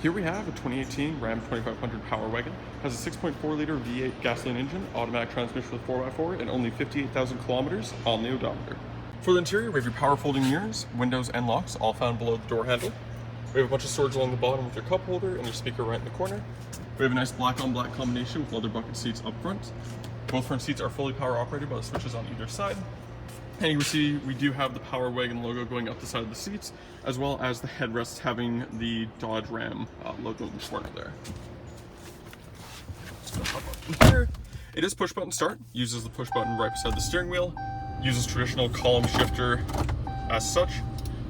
Here we have a 2018 Ram 2500 Power Wagon. Has a 6.4 liter V8 gasoline engine, automatic transmission with 4x4, and only 58,000 kilometers on the odometer. For the interior, we have your power folding mirrors, windows, and locks, all found below the door handle. We have a bunch of storage along the bottom with your cup holder and your speaker right in the corner. We have a nice black on black combination with leather bucket seats up front. Both front seats are fully power operated by the switches on either side. And you can see we do have the Power Wagon logo going up the side of the seats, as well as the headrests having the Dodge Ram logo in the corner there. Just gonna hop up in here. It is push button start, uses the push button right beside the steering wheel, uses traditional column shifter as such,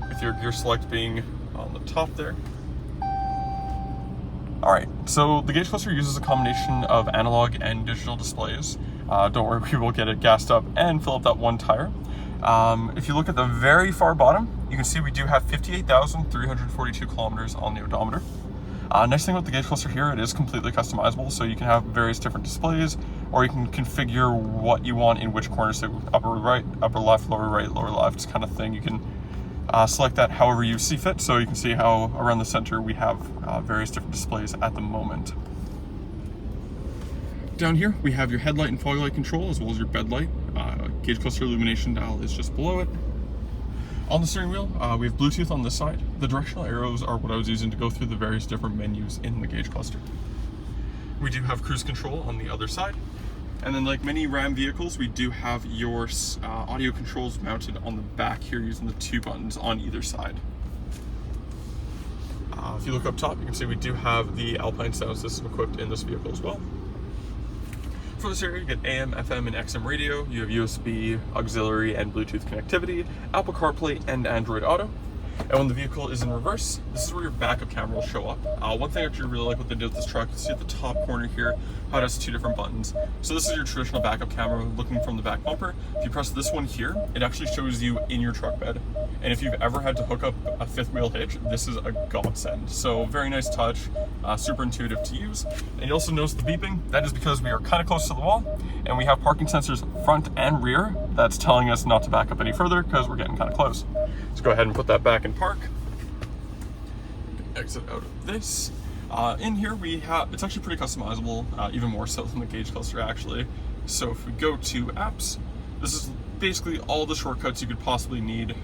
with your gear select being on the top there. Alright, so the gauge cluster uses a combination of analog and digital displays. Don't worry, we will get it gassed up and fill up that one tire. If you look at the very far bottom, you can see we do have 58,342 kilometers on the odometer. Nice thing about the gauge cluster here, it is completely customizable, so you can have various different displays, or you can configure what you want in which corner, so upper right, upper left, lower right, lower left kind of thing. You can select that however you see fit, so you can see how around the center we have various different displays at the moment. Down here we have your headlight and fog light control, as well as your bed light. Gauge cluster illumination dial is just below it. On the steering wheel, we have Bluetooth on this side. The directional arrows are what I was using to go through the various different menus in the gauge cluster. We do have cruise control on the other side. And then, like many Ram vehicles, we do have your audio controls mounted on the back here using the two buttons on either side. If you look up top, you can see we do have the Alpine sound system equipped in this vehicle as well. For this area, you get AM, FM, and XM radio. You have USB, auxiliary, and Bluetooth connectivity, Apple CarPlay, and Android Auto. And when the vehicle is in reverse, this is where your backup camera will show up. One thing I actually really like what they did with this truck, you see at the top corner here, how it has two different buttons. So this is your traditional backup camera looking from the back bumper. If you press this one here, it actually shows you in your truck bed. And if you've ever had to hook up a fifth wheel hitch, this is a godsend. So very nice touch, super intuitive to use. And you also notice the beeping. That is because we are kind of close to the wall, and we have parking sensors front and rear. That's telling us not to back up any further because we're getting kind of close. Let's go ahead and put that back in park. Exit out of this. In here we have, it's actually pretty customizable, even more so than the gauge cluster actually. So if we go to apps, this is basically all the shortcuts you could possibly need,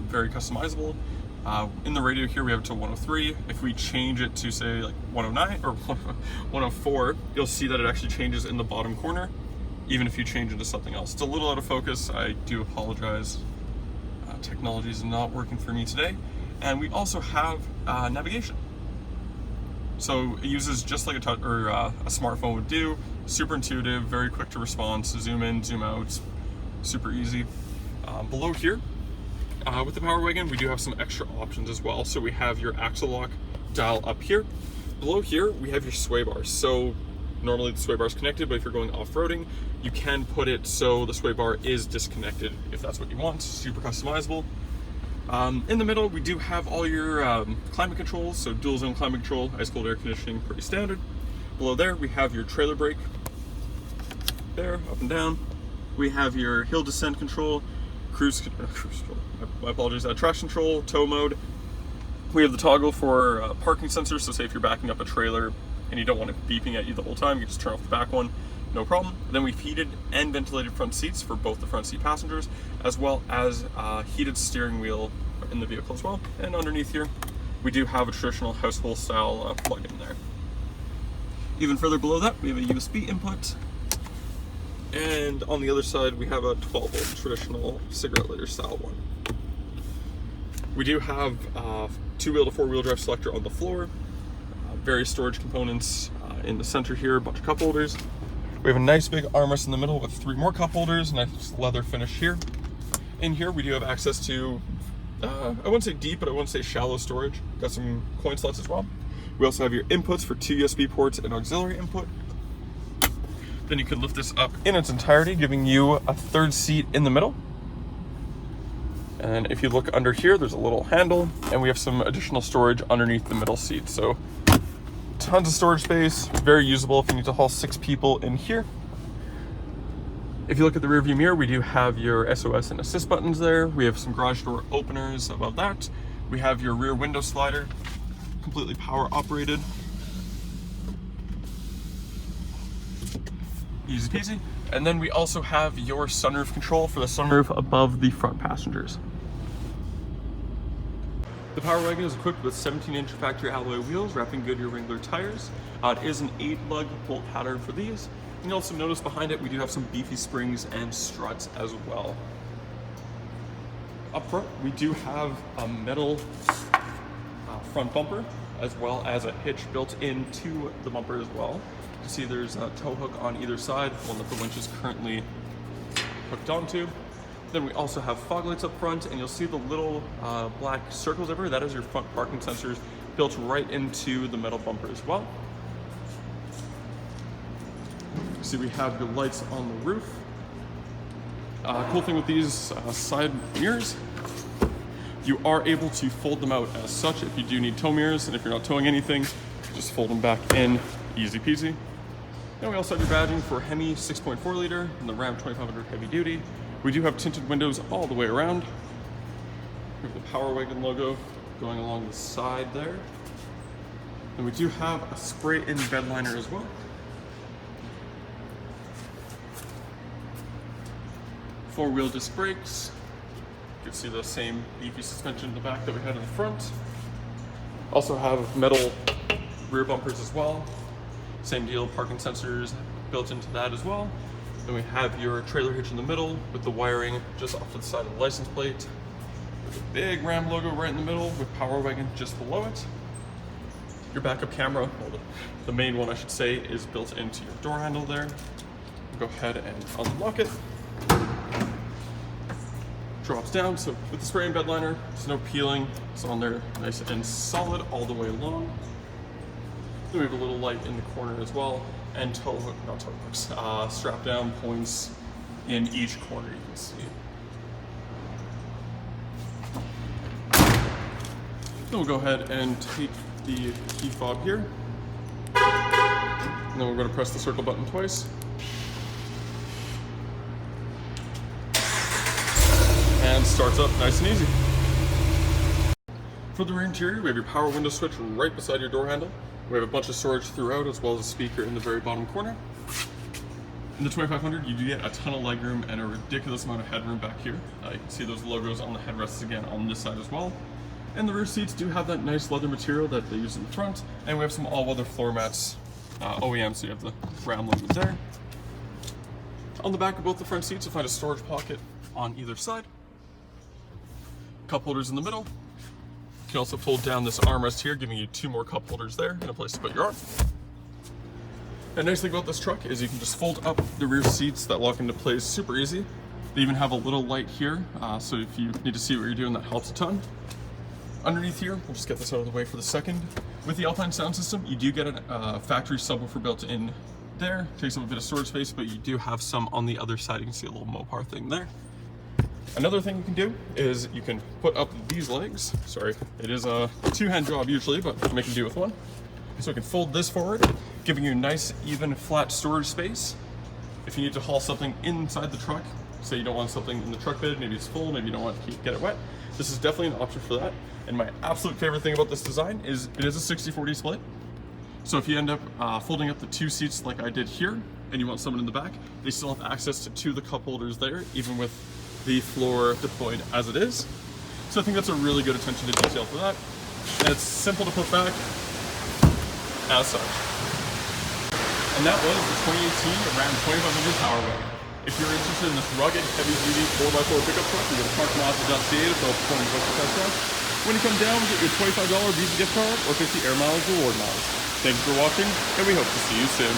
very customizable. In the radio here we have it to 103. If we change it to say like 109 or 104, you'll see that it actually changes in the bottom corner, even if you change it to something else. It's a little out of focus, I do apologize. Technology is not working for me today. And we also have navigation. So it uses just like a smartphone would do. Super intuitive, very quick to respond. So zoom in, zoom out, super easy. Below here, with the Power Wagon, we do have some extra options as well. So we have your axle lock dial up here. Below here, we have your sway bars. So normally the sway bar is connected, but if you're going off-roading, you can put it so the sway bar is disconnected if that's what you want. Super customizable. In the middle, we do have all your climate controls, so dual zone climate control, ice cold air conditioning, pretty standard. Below there, we have your trailer brake, there, up and down. We have your hill descent control, cruise control, my apologies, traction control, tow mode. We have the toggle for parking sensors, so say if you're backing up a trailer and you don't want it beeping at you the whole time, you can just turn off the back one, no problem. Then we've heated and ventilated front seats for both the front seat passengers, as well as heated steering wheel in the vehicle as well. And underneath here, we do have a traditional household style plug-in there. Even further below that, we have a USB input. And on the other side, we have a 12-volt traditional cigarette lighter style one. We do have two-wheel to four-wheel drive selector on the floor, various storage components in the center here, a bunch of cup holders. We have a nice big armrest in the middle with 3 more cup holders, nice leather finish here. In here, we do have access to, I wouldn't say deep, but I wouldn't say shallow storage. Got some coin slots as well. We also have your inputs for 2 USB ports and auxiliary input. Then you can lift this up in its entirety, giving you a third seat in the middle. And if you look under here, there's a little handle, and we have some additional storage underneath the middle seat. So tons of storage space, very usable if you need to haul 6 people in here. If you look at the rear view mirror, we do have your SOS and assist buttons there. We have some garage door openers above that. We have your rear window slider. completely power operated. Easy peasy. And then we also have your sunroof control for the sunroof above the front passengers. The Power Wagon is equipped with 17-inch factory alloy wheels, wrapping Goodyear Wrangler tires. It is an 8-lug bolt pattern for these. And you'll also notice behind it we do have some beefy springs and struts as well. Up front we do have a metal front bumper, as well as a hitch built into the bumper as well. You can see there's a tow hook on either side, one that the winch is currently hooked onto. Then we also have fog lights up front, and you'll see the little black circles everywhere. That is your front parking sensors built right into the metal bumper as well. See, we have your lights on the roof. Cool thing with these side mirrors, you are able to fold them out as such if you do need tow mirrors, and if you're not towing anything, just fold them back in, easy peasy. Then we also have your badging for Hemi 6.4 liter and the Ram 2500 heavy duty. We do have tinted windows all the way around. We have the Power Wagon logo going along the side there. And we do have a spray-in bed liner as well. Four-wheel disc brakes. You can see the same beefy suspension in the back that we had in the front. Also have metal rear bumpers as well. Same deal, parking sensors built into that as well. Then we have your trailer hitch in the middle with the wiring just off to the side of the license plate. There's a big Ram logo right in the middle with Power Wagon just below it. Your backup camera, well, the main one I should say, is built into your door handle there. Go ahead and unlock it. Drops down, so with the spray and bed liner, there's no peeling. It's on there nice and solid all the way along. Then we have a little light in the corner as well, and tow hook, not tow hooks, strap down points in each corner you can see. Then we'll go ahead and take the key fob here. And then we're going to press the circle button twice. And starts up nice and easy. For the rear interior, we have your power window switch right beside your door handle. We have a bunch of storage throughout, as well as a speaker in the very bottom corner. In the 2500, you do get a ton of legroom and a ridiculous amount of headroom back here. You can see those logos on the headrests again on this side as well. And the rear seats do have that nice leather material that they use in the front. And we have some all-weather floor mats, OEM, so you have the Ram logo there. On the back of both the front seats, you'll find a storage pocket on either side. Cup holders in the middle. You can also fold down this armrest here, giving you two more cup holders there and a place to put your arm. And the nice thing about this truck is you can just fold up the rear seats that lock into place super easy. They even have a little light here, so if you need to see what you're doing, that helps a ton. Underneath here, we'll just get this out of the way for the second. With the Alpine sound system, you do get a factory subwoofer built in there. Takes up a bit of storage space, but you do have some on the other side. You can see a little Mopar thing there. Another thing you can do is you can put up these legs. Sorry, it is a two-hand job usually, but I'm making do with one. So we can fold this forward, giving you nice, even, flat storage space. If you need to haul something inside the truck, say you don't want something in the truck bed, maybe it's full, maybe you don't want to get it wet, this is definitely an option for that. And my absolute favorite thing about this design is it is a 60-40 split. So if you end up folding up the two seats like I did here, and you want someone in the back, they still have access to two of the cup holders there, even with the floor deployed as it is. So I think that's a really good attention to detail for that. And it's simple to put back as such. And that was the 2018 Ram 2500 Power Wagon. If you're interested in this rugged, heavy-duty 4x4 pickup truck, you go to parkmazda.ca to fill out the form and book the test drive. When you come down, we get your $25 Visa gift card or 50 Air Miles reward miles. Thank you for watching, and we hope to see you soon.